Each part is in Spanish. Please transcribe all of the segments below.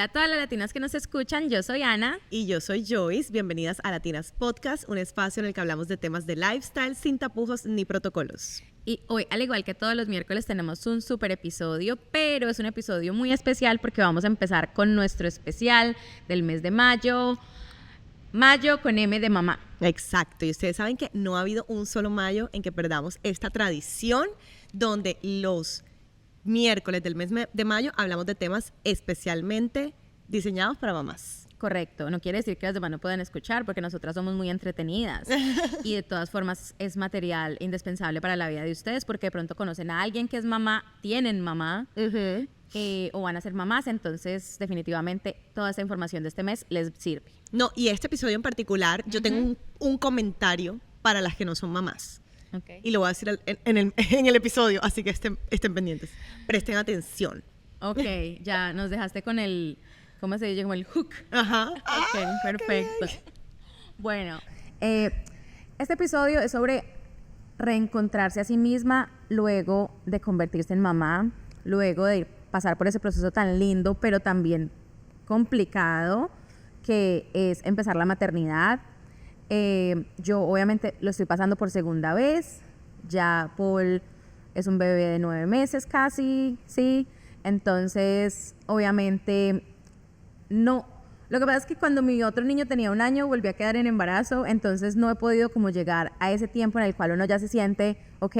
Hola a todas las latinas que nos escuchan, yo soy Ana. Y yo soy Joyce, bienvenidas a Latinas Podcast, un espacio en el que hablamos de temas de lifestyle sin tapujos ni protocolos. Y hoy, al igual que todos los miércoles, tenemos un súper episodio, pero es un episodio muy especial porque vamos a empezar con nuestro especial del mes de mayo. Mayo con M de mamá. Exacto, y ustedes saben que no ha habido un solo mayo en que perdamos esta tradición donde los miércoles del mes de mayo hablamos de temas especialmente diseñados para mamás. Correcto, no quiere decir que las demás no puedan escuchar porque nosotras somos muy entretenidas y de todas formas es material indispensable para la vida de ustedes porque de pronto conocen a alguien que es mamá, tienen mamá o van a ser mamás, entonces definitivamente toda esa información de este mes les sirve. No, y este episodio en particular yo tengo un comentario para las que no son mamás. Okay. Y lo voy a decir en el episodio, así que estén pendientes. Presten atención. Ok, ya nos dejaste con el, ¿cómo se dice? Como el hook. Ajá. Ok, perfecto. Bueno, este episodio es sobre reencontrarse a sí misma luego de convertirse en mamá, luego de pasar por ese proceso tan lindo, pero también complicado, que es empezar la maternidad. Yo obviamente lo estoy pasando por segunda vez, ya Paul es un bebé de 9 meses casi, ¿sí? Entonces, obviamente, no. Lo que pasa es que cuando mi otro niño tenía 1 año, volví a quedar en embarazo, entonces no he podido como llegar a ese tiempo en el cual uno ya se siente, ok,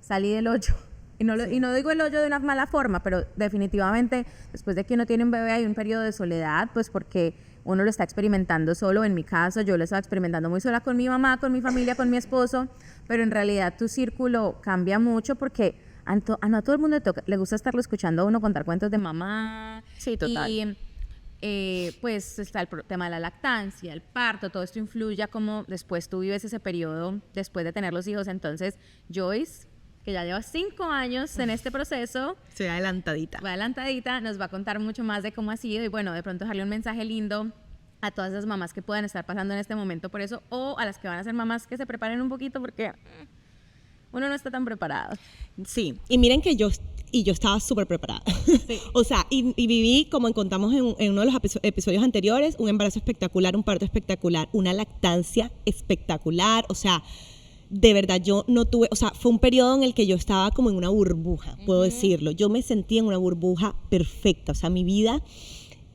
salí del hoyo. Y no digo el hoyo de una mala forma, pero definitivamente después de que uno tiene un bebé hay un periodo de soledad, pues porque uno lo está experimentando solo. En mi caso, yo lo estaba experimentando muy sola con mi mamá, con mi familia, con mi esposo, pero en realidad tu círculo cambia mucho porque no a todo el mundo le gusta estarlo escuchando a uno contar cuentos de mamá. Sí, total. Y pues está el tema de la lactancia, el parto, todo esto influye a cómo después tú vives ese periodo después de tener los hijos. Entonces, Joyce, que ya lleva 5 años en este proceso. Soy adelantadita. Nos va a contar mucho más de cómo ha sido y bueno, de pronto dejarle un mensaje lindo a todas esas mamás que puedan estar pasando en este momento por eso, o a las que van a ser mamás que se preparen un poquito porque uno no está tan preparado. Sí, y miren que yo estaba súper preparada. Sí. O sea, y viví, como contamos en uno de los episodios anteriores, un embarazo espectacular, un parto espectacular, una lactancia espectacular, o sea, de verdad yo no tuve, o sea, fue un periodo en el que yo estaba como en una burbuja, puedo decirlo. Yo me sentía en una burbuja perfecta, o sea, mi vida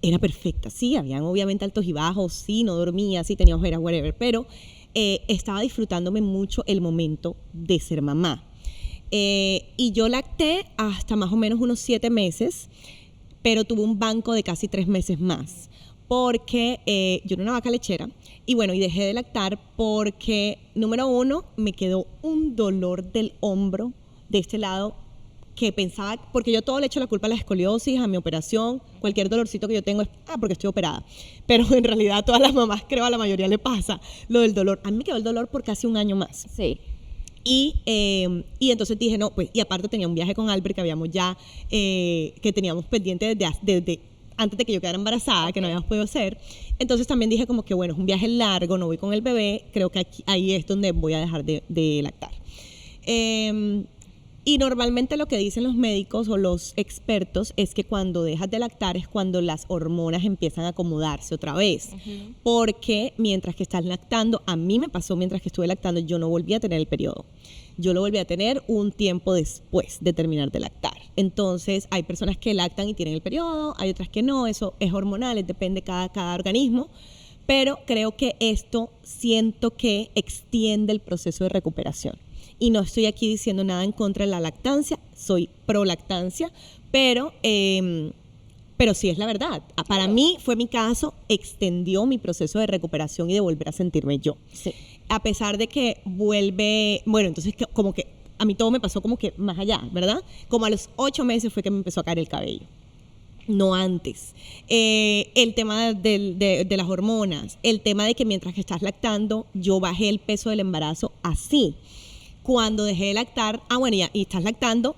era perfecta. Sí, habían obviamente altos y bajos, sí, no dormía, sí tenía ojeras, whatever, pero estaba disfrutándome mucho el momento de ser mamá. Y yo lacté hasta más o menos unos 7 meses, pero tuve un banco de casi 3 meses más, porque yo era una vaca lechera. Y bueno, y dejé de lactar porque, número 1, me quedó un dolor del hombro de este lado que pensaba, porque yo todo le echo la culpa a la escoliosis, a mi operación, cualquier dolorcito que yo tengo es, porque estoy operada. Pero en realidad a todas las mamás, creo, a la mayoría le pasa lo del dolor. A mí me quedó el dolor por casi 1 año más. Sí. Y entonces dije, no, pues, y aparte tenía un viaje con Albert que habíamos ya, que teníamos pendiente desde antes de que yo quedara embarazada, que no habíamos podido hacer. Entonces también dije como que bueno, es un viaje largo, no voy con el bebé, creo que ahí es donde voy a dejar de lactar. Y normalmente lo que dicen los médicos o los expertos es que cuando dejas de lactar es cuando las hormonas empiezan a acomodarse otra vez. Porque mientras que estás lactando, a mí me pasó mientras que estuve lactando, yo no volví a tener el periodo. Yo lo volví a tener un tiempo después de terminar de lactar. Entonces, hay personas que lactan y tienen el periodo, hay otras que no, eso es hormonal, depende de cada organismo. Pero creo que esto siento que extiende el proceso de recuperación. Y no estoy aquí diciendo nada en contra de la lactancia, soy pro lactancia, pero sí es la verdad. Para mí fue mi caso, extendió mi proceso de recuperación y de volver a sentirme yo. Sí. A pesar de que entonces como que a mí todo me pasó como que más allá, ¿verdad? Como a los 8 meses fue que me empezó a caer el cabello. No antes. El tema de las hormonas, el tema de que mientras que estás lactando, yo bajé el peso del embarazo así. Cuando dejé de lactar, y estás lactando,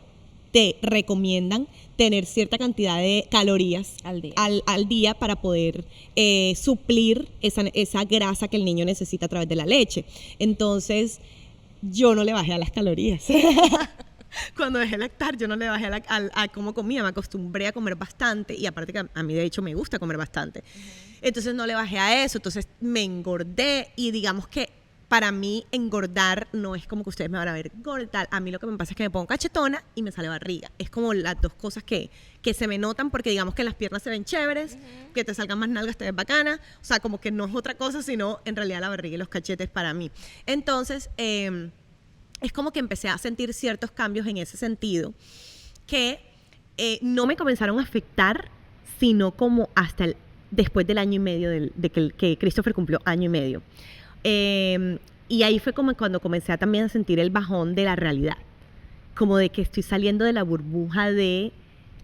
te recomiendan tener cierta cantidad de calorías al día para poder suplir esa grasa que el niño necesita a través de la leche. Entonces, yo no le bajé a las calorías. cuando dejé de lactar, yo no le bajé a cómo comía, me acostumbré a comer bastante y aparte que a mí de hecho me gusta comer bastante. Entonces no le bajé a eso, entonces me engordé y digamos que para mí engordar no es como que ustedes me van a ver gorda. A mí lo que me pasa es que me pongo cachetona y me sale barriga. Es como las dos cosas que se me notan porque digamos que las piernas se ven chéveres, que te salgan más nalgas te ves bacana. O sea, como que no es otra cosa, sino en realidad la barriga y los cachetes para mí. Entonces, es como que empecé a sentir ciertos cambios en ese sentido que no me comenzaron a afectar, sino como hasta después del año y medio de que Christopher cumplió año y medio. Y ahí fue como cuando comencé también a sentir el bajón de la realidad, como de que estoy saliendo de la burbuja de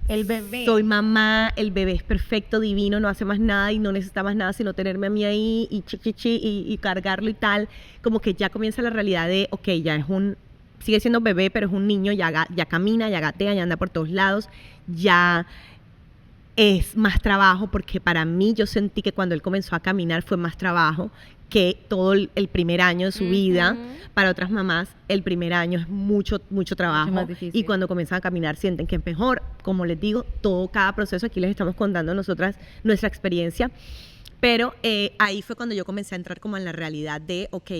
el bebé. Soy mamá, el bebé es perfecto, divino, no hace más nada y no necesita más nada sino tenerme a mí ahí y cargarlo y tal. Como que ya comienza la realidad de, ok, ya sigue siendo bebé, pero es un niño, ya camina, ya gatea, ya anda por todos lados, ya es más trabajo, porque para mí yo sentí que cuando él comenzó a caminar fue más trabajo que todo el primer año de su vida. Para otras mamás, el primer año es mucho trabajo. Mucho más difícil. Y cuando comienzan a caminar sienten que es mejor. Como les digo, cada proceso, aquí les estamos contando nosotras nuestra experiencia. Pero ahí fue cuando yo comencé a entrar como en la realidad de, ok,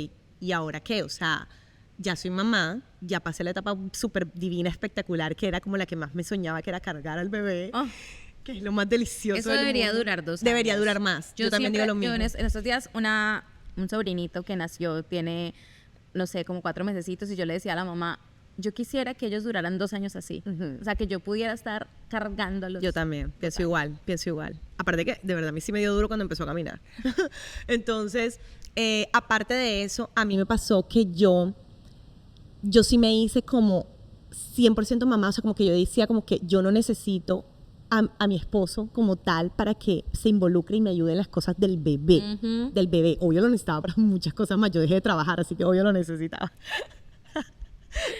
¿y ahora qué? O sea, ya soy mamá, ya pasé la etapa súper divina, espectacular, que era como la que más me soñaba, que era cargar al bebé. Oh. Que es lo más delicioso. Eso debería durar 2 años. Debería durar más. Yo también digo lo mismo. En estos días un sobrinito que nació, tiene, no sé, como 4 mesecitos, y yo le decía a la mamá, yo quisiera que ellos duraran 2 años así. O sea, que yo pudiera estar cargándolos. Yo también, pienso igual. Aparte que, de verdad, a mí sí me dio duro cuando empezó a caminar. Entonces, aparte de eso, a mí me pasó que yo sí me hice como 100% mamá. O sea, como que yo decía como que yo no necesito a mi esposo como tal para que se involucre y me ayude en las cosas del bebé. Obvio lo necesitaba para muchas cosas más. Yo dejé de trabajar, así que obvio lo necesitaba.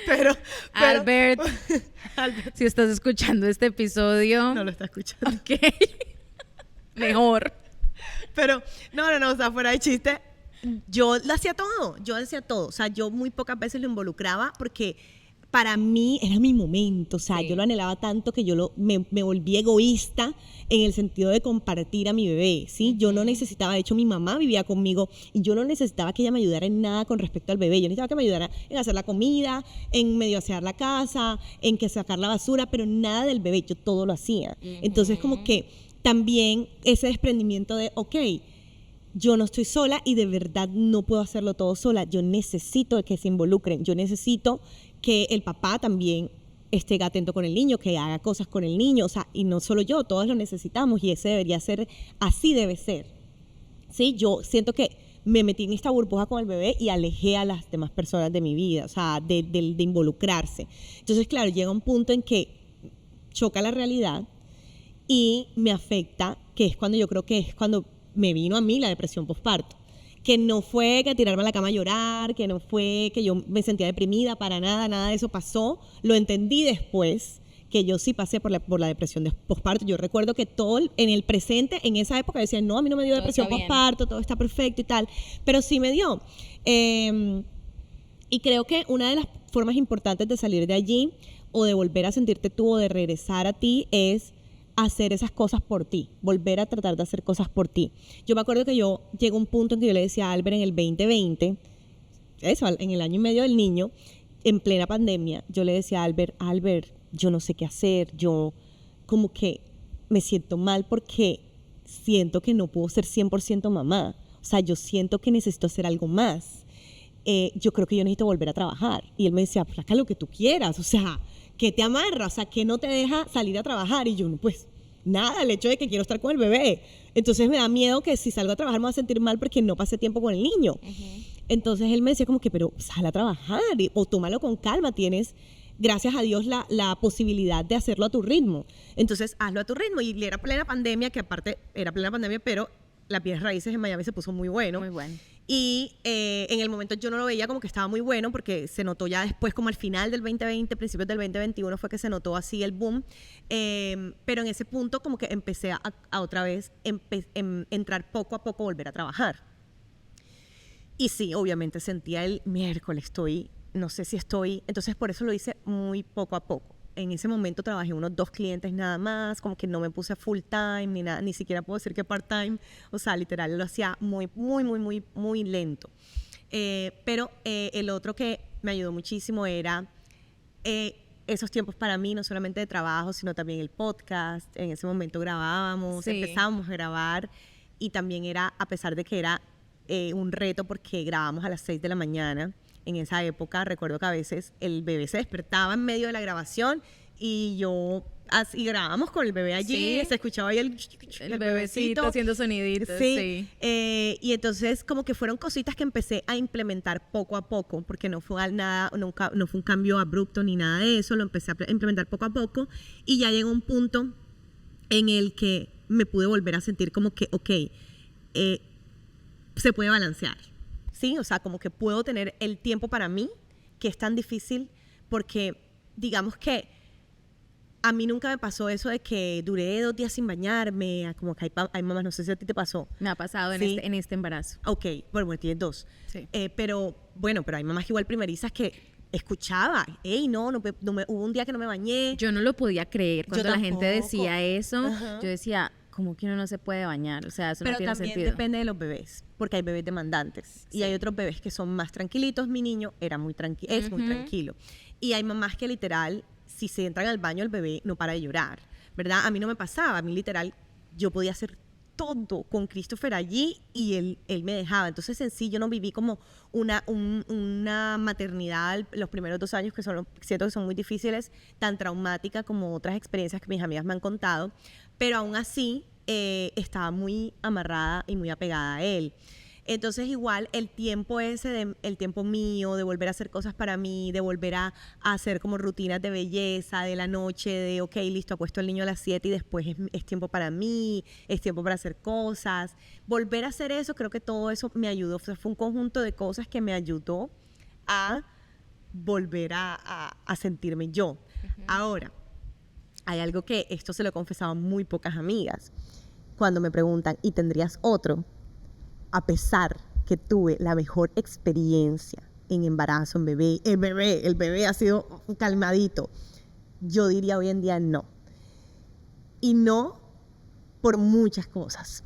pero Albert, si estás escuchando este episodio... No lo está escuchando. Ok. Mejor. Pero, no, o sea, fuera de chiste, yo lo hacía todo. O sea, yo muy pocas veces lo involucraba porque para mí era mi momento, o sea, sí. Yo lo anhelaba tanto que yo me volví egoísta en el sentido de compartir a mi bebé, ¿sí? Yo no necesitaba, de hecho mi mamá vivía conmigo y yo no necesitaba que ella me ayudara en nada con respecto al bebé. Yo necesitaba que me ayudara en hacer la comida, en medio asear la casa, en que sacar la basura, pero nada del bebé, yo todo lo hacía. Entonces como que también ese desprendimiento de, ok, yo no estoy sola y de verdad no puedo hacerlo todo sola, yo necesito que se involucren, yo necesito que el papá también esté atento con el niño, que haga cosas con el niño, o sea, y no solo yo, todos lo necesitamos y ese debería ser, así debe ser. Sí, yo siento que me metí en esta burbuja con el bebé y alejé a las demás personas de mi vida, o sea, de involucrarse. Entonces, claro, llega un punto en que choca la realidad y me afecta, que es cuando yo creo que es cuando me vino a mí la depresión postparto. Que no fue que tirarme a la cama a llorar, que no fue que yo me sentía deprimida, para nada de eso pasó. Lo entendí después, que yo sí pasé por la depresión de postparto. Yo recuerdo que todo en el presente, en esa época, decían, no, a mí no me dio depresión postparto, todo está perfecto y tal. Pero sí me dio. Y creo que una de las formas importantes de salir de allí, o de volver a sentirte tú, o de regresar a ti, es hacer esas cosas por ti, volver a tratar de hacer cosas por ti. Yo me acuerdo que yo llegó un punto en que yo le decía a Albert en el 2020, eso, en el año y medio del niño, en plena pandemia, yo le decía a Albert, yo no sé qué hacer, yo como que me siento mal porque siento que no puedo ser 100% mamá, o sea, yo siento que necesito hacer algo más. Yo creo que yo necesito volver a trabajar. Y él me decía, flaca, lo que tú quieras, o sea, ¿qué te amarra? O sea, ¿qué no te deja salir a trabajar? Y yo, pues, nada, el hecho de que quiero estar con el bebé. Entonces me da miedo que si salgo a trabajar me voy a sentir mal porque no pasé tiempo con el niño. Entonces él me decía como que, pero sal a trabajar o tómalo con calma, tienes, gracias a Dios, la posibilidad de hacerlo a tu ritmo. Entonces hazlo a tu ritmo. Y era plena pandemia, que aparte era plena pandemia, pero las bienes raíces en Miami se puso muy bueno. Muy bueno. Y en el momento yo no lo veía como que estaba muy bueno porque se notó ya después, como al final del 2020, principios del 2021 fue que se notó así el boom. Pero en ese punto como que empecé a otra vez entrar poco a poco, volver a trabajar. Y sí, obviamente sentía el miércoles, estoy no sé si estoy, entonces por eso lo hice muy poco a poco. En ese momento trabajé unos 2 clientes nada más, como que no me puse full time ni nada, ni siquiera puedo decir que part time, o sea, literal lo hacía muy lento. Pero el otro que me ayudó muchísimo era esos tiempos para mí, no solamente de trabajo, sino también el podcast. En ese momento grabábamos, empezábamos a grabar, y también era, a pesar de que era un reto porque grabábamos a las 6 de la mañana, en esa época recuerdo que a veces el bebé se despertaba en medio de la grabación y grabábamos con el bebé allí, se escuchaba ahí el bebecito haciendo soniditos. Sí. Y entonces como que fueron cositas que empecé a implementar poco a poco, porque no fue un cambio abrupto ni nada de eso, lo empecé a implementar poco a poco, y ya llegó un punto en el que me pude volver a sentir como que, se puede balancear, ¿sí? O sea, como que puedo tener el tiempo para mí, que es tan difícil, porque digamos que a mí nunca me pasó eso de que duré 2 días sin bañarme, como que hay mamás, no sé si a ti te pasó. Me ha pasado ¿Sí? en este embarazo. Ok, bueno, tienes 2. Sí. Pero hay mamás igual primerizas que escuchaba, hubo un día que no me bañé. Yo no lo podía creer cuando la gente tampoco. decía eso. Ajá. Yo decía, ¿cómo que uno no se puede bañar? O sea, eso no tiene sentido. Pero también depende de los bebés, porque hay bebés demandantes y hay otros bebés que son más tranquilitos. Mi niño era muy es muy tranquilo. Y hay mamás que literal, si se entran al baño, el bebé no para de llorar, ¿verdad? A mí no me pasaba, a mí literal, yo podía hacer todo con Christopher allí y él me dejaba. Entonces en sí yo no viví como una maternidad los primeros 2 años, que siento que son muy difíciles, tan traumática como otras experiencias que mis amigas me han contado, pero aún así estaba muy amarrada y muy apegada a él. Entonces igual el tiempo el tiempo mío, de volver a hacer cosas para mí, de volver a hacer como rutinas de belleza, de la noche, de listo, acuesto al niño a las 7 y después es tiempo para mí, es tiempo para hacer cosas. Volver a hacer eso, creo que todo eso me ayudó. O sea, fue un conjunto de cosas que me ayudó a volver a sentirme yo. Ahora, hay algo que esto se lo he confesado a muy pocas amigas. Cuando me preguntan, ¿y tendrías otro? A pesar que tuve la mejor experiencia en embarazo, el bebé ha sido calmadito, yo diría hoy en día no. Y no por muchas cosas.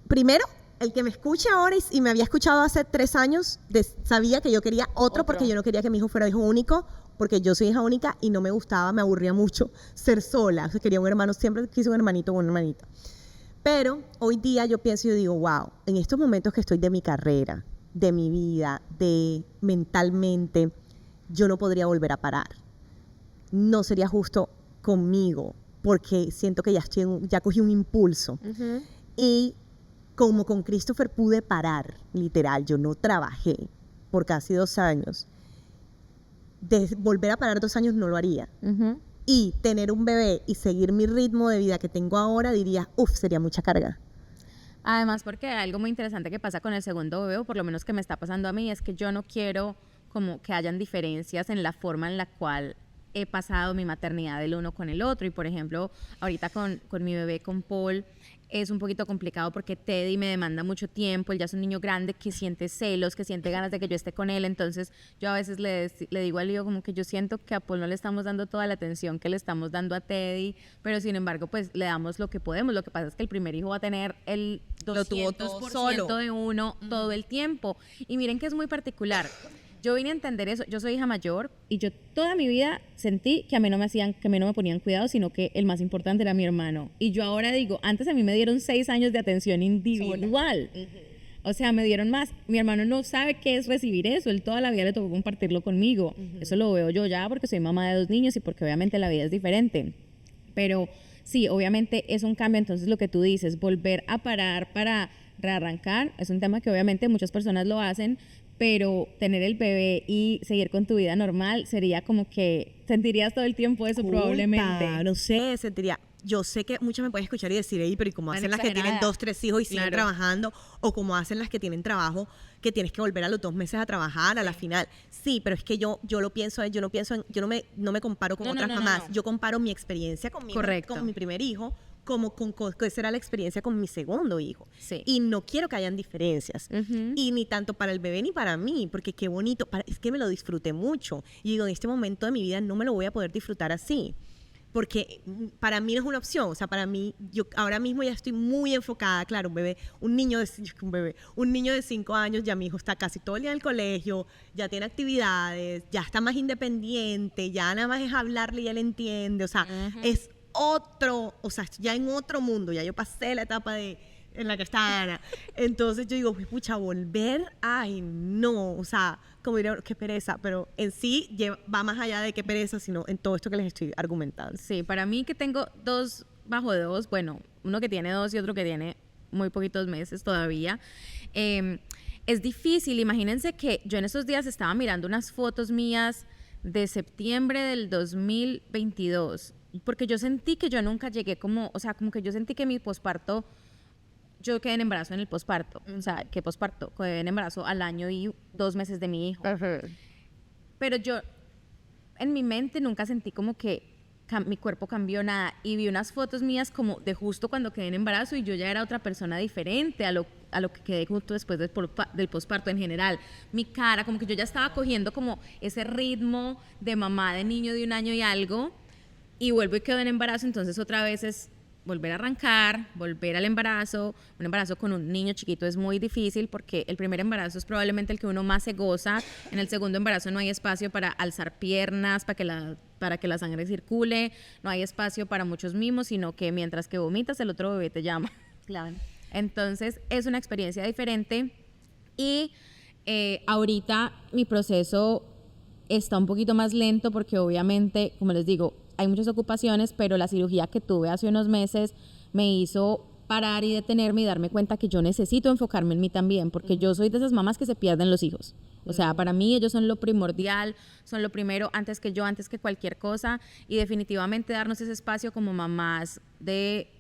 Primero, el que me escucha ahora y me había escuchado hace 3 años, sabía que yo quería otro porque yo no quería que mi hijo fuera hijo único, porque yo soy hija única y no me gustaba, me aburría mucho ser sola. O sea, quería un hermano, siempre quise un hermanito o una hermanita. Pero hoy día yo pienso y yo digo, wow, en estos momentos que estoy de mi carrera, de mi vida, de mentalmente, yo no podría volver a parar. No sería justo conmigo, porque siento que ya cogí un impulso. Y como con Christopher pude parar, literal, yo no trabajé por casi 2 años. De volver a parar 2 años no lo haría. Y tener un bebé y seguir mi ritmo de vida que tengo ahora, diría, sería mucha carga. Además, porque algo muy interesante que pasa con el segundo bebé, o por lo menos que me está pasando a mí, es que yo no quiero como que hayan diferencias en la forma en la cual he pasado mi maternidad del uno con el otro. Y por ejemplo, ahorita con mi bebé, con Paul, es un poquito complicado porque Teddy me demanda mucho tiempo. Él ya es un niño grande que siente celos, que siente ganas de que yo esté con él. Entonces yo a veces le digo al Lío como que yo siento que a Paul no le estamos dando toda la atención que le estamos dando a Teddy, pero sin embargo pues le damos lo que podemos. Lo que pasa es que el primer hijo va a tener el 200% de uno todo el tiempo. Y miren que es muy particular. Yo vine a entender eso. Yo soy hija mayor y yo toda mi vida sentí que a mí no me ponían cuidado, sino que el más importante era mi hermano. Y yo ahora digo, antes a mí me dieron 6 años de atención individual. O sea, me dieron más. Mi hermano no sabe qué es recibir eso. Él toda la vida le tocó compartirlo conmigo. Eso lo veo yo ya porque soy mamá de 2 niños y porque obviamente la vida es diferente. Pero sí, obviamente es un cambio. Entonces lo que tú dices, volver a parar para rearrancar, es un tema que obviamente muchas personas lo hacen, pero tener el bebé y seguir con tu vida normal sería como que sentirías todo el tiempo eso probablemente. No sé, sentiría. Yo sé que muchos me pueden escuchar y decir, pero ¿y cómo hacen las que tienen 2, 3 hijos y siguen trabajando? O cómo hacen las que tienen trabajo que tienes que volver a los 2 meses a trabajar a la final. Sí, pero es que yo no me comparo con otras mamás. Yo comparo mi experiencia con mi primer hijo como que esa era la experiencia con mi segundo hijo. Sí. Y no quiero que hayan diferencias. Y ni tanto para el bebé ni para mí, porque qué bonito, es que me lo disfruté mucho. Y digo, en este momento de mi vida no me lo voy a poder disfrutar así. Porque para mí no es una opción, o sea, para mí, yo ahora mismo ya estoy muy enfocada, claro, un niño de 5 años, ya mi hijo está casi todo el día en el colegio, ya tiene actividades, ya está más independiente, ya nada más es hablarle y él entiende, o sea, es otro, o sea, ya en otro mundo, ya yo pasé la etapa en la que está Ana. Entonces yo digo, pucha, volver, ay, no, o sea, como diría, qué pereza, pero en sí va más allá de qué pereza, sino en todo esto que les estoy argumentando. Sí, para mí que tengo 2 bajo 2, bueno, uno que tiene 2 y otro que tiene muy poquitos meses todavía, es difícil. Imagínense que yo en esos días estaba mirando unas fotos mías de septiembre del 2022, porque yo sentí que yo nunca llegué como, o sea, como que yo sentí que mi posparto, yo quedé en embarazo en el posparto, o sea, que posparto, quedé en embarazo al año y 2 meses de mi hijo. Pero yo, en mi mente nunca sentí como que mi cuerpo cambió nada, y vi unas fotos mías como de justo cuando quedé en embarazo y yo ya era otra persona diferente a lo que quedé justo después del posparto en general. Mi cara, como que yo ya estaba cogiendo como ese ritmo de mamá de niño de 1 año y algo, y vuelvo y quedo en embarazo, entonces otra vez es volver a arrancar, volver al embarazo. Un embarazo con un niño chiquito es muy difícil porque el primer embarazo es probablemente el que uno más se goza. En el segundo embarazo no hay espacio para alzar piernas, para que la sangre circule, no hay espacio para muchos mimos, sino que mientras que vomitas el otro bebé te llama. Claro. Entonces es una experiencia diferente y ahorita mi proceso está un poquito más lento porque obviamente, como les digo, hay muchas ocupaciones, pero la cirugía que tuve hace unos meses me hizo parar y detenerme y darme cuenta que yo necesito enfocarme en mí también, porque yo soy de esas mamás que se pierden los hijos. O sea, para mí ellos son lo primordial, son lo primero, antes que yo, antes que cualquier cosa, y definitivamente darnos ese espacio como mamás de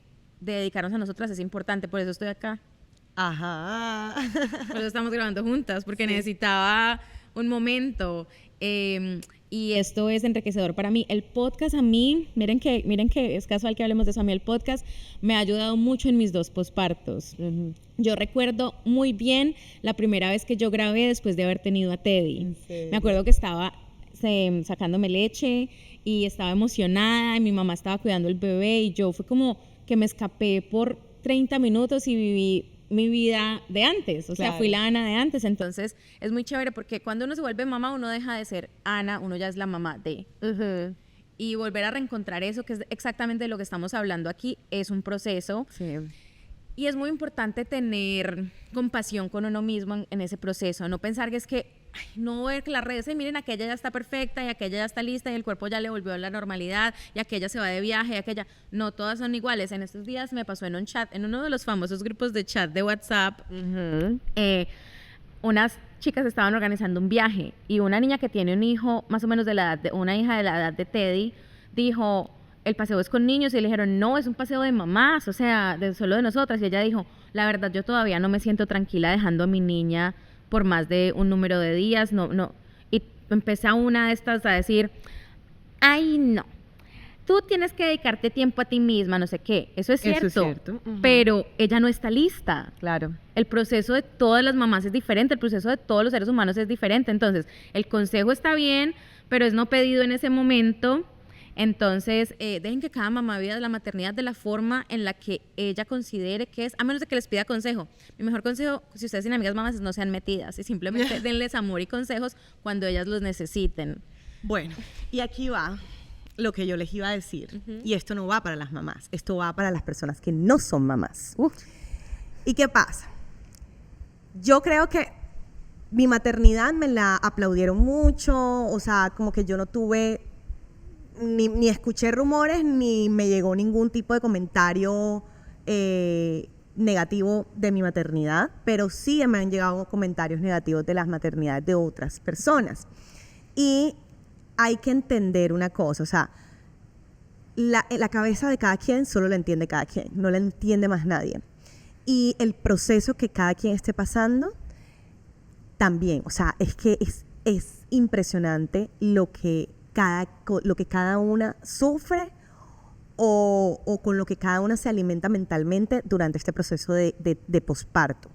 dedicarnos a nosotras es importante, por eso estoy acá. Ajá. Por eso estamos grabando juntas, porque necesitaba un momento. Y esto es enriquecedor para mí. El podcast a mí, miren que es casual que hablemos de eso, a mí el podcast me ha ayudado mucho en mis 2 pospartos. Yo recuerdo muy bien la primera vez que yo grabé después de haber tenido a Teddy. Me acuerdo que estaba sacándome leche y estaba emocionada y mi mamá estaba cuidando el bebé y yo fue como que me escapé por 30 minutos y viví mi vida de antes, o sea, fui la Ana de antes. Entonces es muy chévere porque cuando uno se vuelve mamá, uno deja de ser Ana, uno ya es la mamá de. Y volver a reencontrar eso, que es exactamente de lo que estamos hablando aquí, es un proceso. Sí. Y es muy importante tener compasión con uno mismo en ese proceso, no pensar que es que no ver que las redes, miren, aquella ya está perfecta y aquella ya está lista y el cuerpo ya le volvió a la normalidad y aquella se va de viaje y aquella, no, todas son iguales. En estos días me pasó en un chat, en uno de los famosos grupos de chat de WhatsApp, unas chicas estaban organizando un viaje y una niña que tiene un hijo más o menos una hija de la edad de Teddy, dijo, el paseo es con niños, y le dijeron, no, es un paseo de mamás, o sea, solo de nosotras. Y ella dijo, la verdad, yo todavía no me siento tranquila dejando a mi niña por más de un número de días, no. Y empecé a una de estas a decir, ay, no, tú tienes que dedicarte tiempo a ti misma, no sé qué. Eso es cierto. Pero ella no está lista. Claro. El proceso de todas las mamás es diferente, el proceso de todos los seres humanos es diferente. Entonces, el consejo está bien, pero es no pedido en ese momento. Entonces, dejen que cada mamá viva la maternidad de la forma en la que ella considere que es, a menos de que les pida consejo. Mi mejor consejo, si ustedes tienen amigas mamás, es no sean metidas y simplemente denles amor y consejos cuando ellas los necesiten. Bueno, y aquí va lo que yo les iba a decir. Y esto no va para las mamás, esto va para las personas que no son mamás. ¿Y qué pasa? Yo creo que mi maternidad me la aplaudieron mucho, o sea, como que yo no tuve... Ni escuché rumores, ni me llegó ningún tipo de comentario negativo de mi maternidad, pero sí me han llegado comentarios negativos de las maternidades de otras personas. Y hay que entender una cosa, o sea, la cabeza de cada quien solo la entiende cada quien, no la entiende más nadie. Y el proceso que cada quien esté pasando, también, o sea, es que es impresionante lo que cada una sufre o con lo que cada una se alimenta mentalmente durante este proceso de posparto.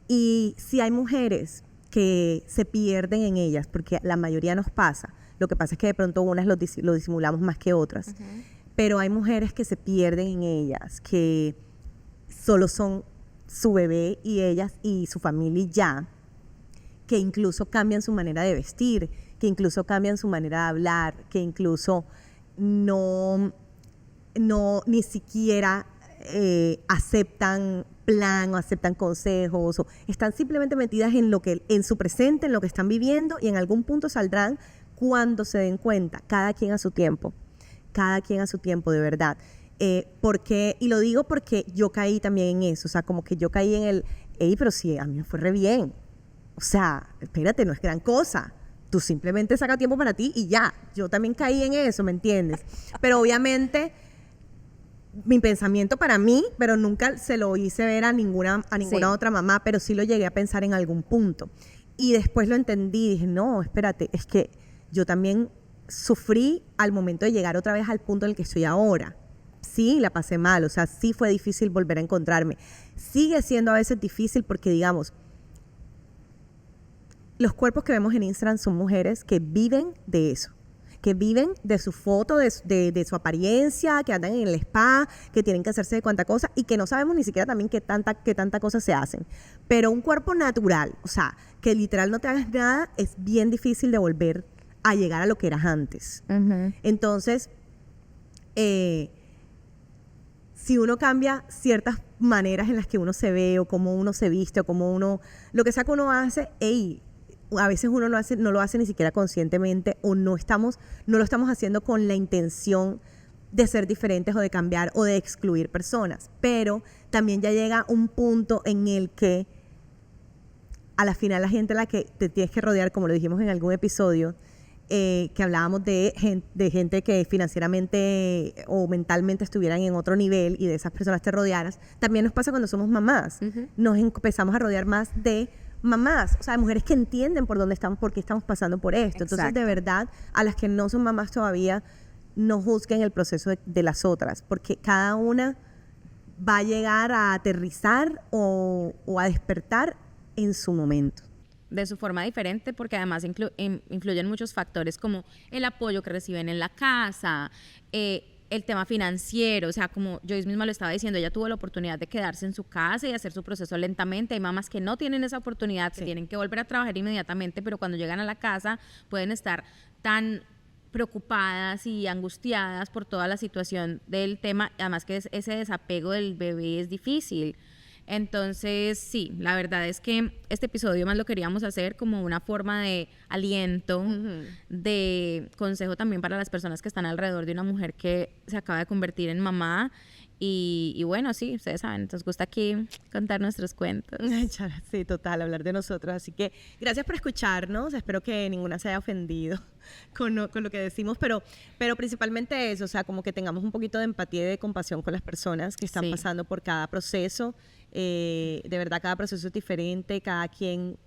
Y si hay mujeres que se pierden en ellas, porque la mayoría nos pasa, lo que pasa es que de pronto unas lo disimulamos más que otras, pero hay mujeres que se pierden en ellas, que solo son su bebé y ellas y su familia y ya, que incluso cambian su manera de vestir, que incluso cambian su manera de hablar, que incluso no ni siquiera aceptan plan o aceptan consejos, o están simplemente metidas en su presente, en lo que están viviendo, y en algún punto saldrán cuando se den cuenta, cada quien a su tiempo, de verdad. Y lo digo porque yo caí también en eso, o sea, como que yo caí en pero sí, a mí me fue re bien. O sea, espérate, no es gran cosa. Tú simplemente saca tiempo para ti y ya. Yo también caí en eso, ¿me entiendes? Pero obviamente mi pensamiento para mí, pero nunca se lo hice ver a ninguna otra mamá, pero sí lo llegué a pensar en algún punto. Y después lo entendí y dije, no, espérate, es que yo también sufrí al momento de llegar otra vez al punto en el que estoy ahora. Sí, la pasé mal, o sea, sí fue difícil volver a encontrarme. Sigue siendo a veces difícil porque, digamos, los cuerpos que vemos en Instagram son mujeres que viven de eso, que viven de su foto, de su apariencia, que andan en el spa, que tienen que hacerse de cuánta cosa y que no sabemos ni siquiera también qué tanta cosa se hacen. Pero un cuerpo natural, o sea, que literal no te hagas nada, es bien difícil de volver a llegar a lo que eras antes. Entonces, si uno cambia ciertas maneras en las que uno se ve o cómo uno se viste o cómo uno, lo que sea que uno hace, a veces uno no lo hace ni siquiera conscientemente o no lo estamos haciendo con la intención de ser diferentes o de cambiar o de excluir personas. Pero también ya llega un punto en el que a la final la gente a la que te tienes que rodear, como lo dijimos en algún episodio, que hablábamos de gente que financieramente o mentalmente estuvieran en otro nivel y de esas personas te rodearas, también nos pasa cuando somos mamás. Nos empezamos a rodear más de mamás, o sea, de mujeres que entienden por dónde estamos, por qué estamos pasando por esto. Exacto. Entonces, de verdad, a las que no son mamás todavía, no juzguen el proceso de las otras, porque cada una va a llegar a aterrizar o a despertar en su momento. De su forma diferente, porque además influyen muchos factores como el apoyo que reciben en la casa, el tema financiero, o sea, como Joyce misma lo estaba diciendo, ella tuvo la oportunidad de quedarse en su casa y hacer su proceso lentamente. Hay mamás que no tienen esa oportunidad, que tienen que volver a trabajar inmediatamente, pero cuando llegan a la casa pueden estar tan preocupadas y angustiadas por toda la situación del tema, además que ese desapego del bebé es difícil. Entonces, sí, la verdad es que este episodio más lo queríamos hacer como una forma de aliento, de consejo también para las personas que están alrededor de una mujer que se acaba de convertir en mamá. Y bueno, sí, ustedes saben, nos gusta aquí contar nuestros cuentos. Sí, total, hablar de nosotros. Así que gracias por escucharnos. Espero que ninguna se haya ofendido con lo que decimos, pero principalmente eso, o sea, como que tengamos un poquito de empatía y de compasión con las personas que están pasando por cada proceso. De verdad, cada proceso es diferente, cada quien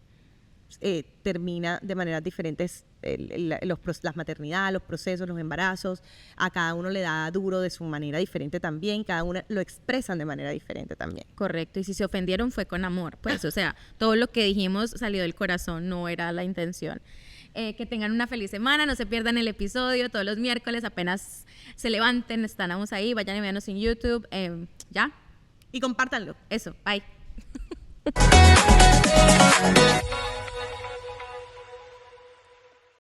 termina de maneras diferentes las maternidades, los procesos, los embarazos. A cada uno le da duro de su manera diferente también, cada uno lo expresan de manera diferente también. Correcto, y si se ofendieron fue con amor, pues, o sea, todo lo que dijimos salió del corazón, no era la intención. Que tengan una feliz semana, no se pierdan el episodio todos los miércoles, apenas se levanten, estamos ahí, vayan y véanos en YouTube, ya. Y compártanlo. Eso, bye.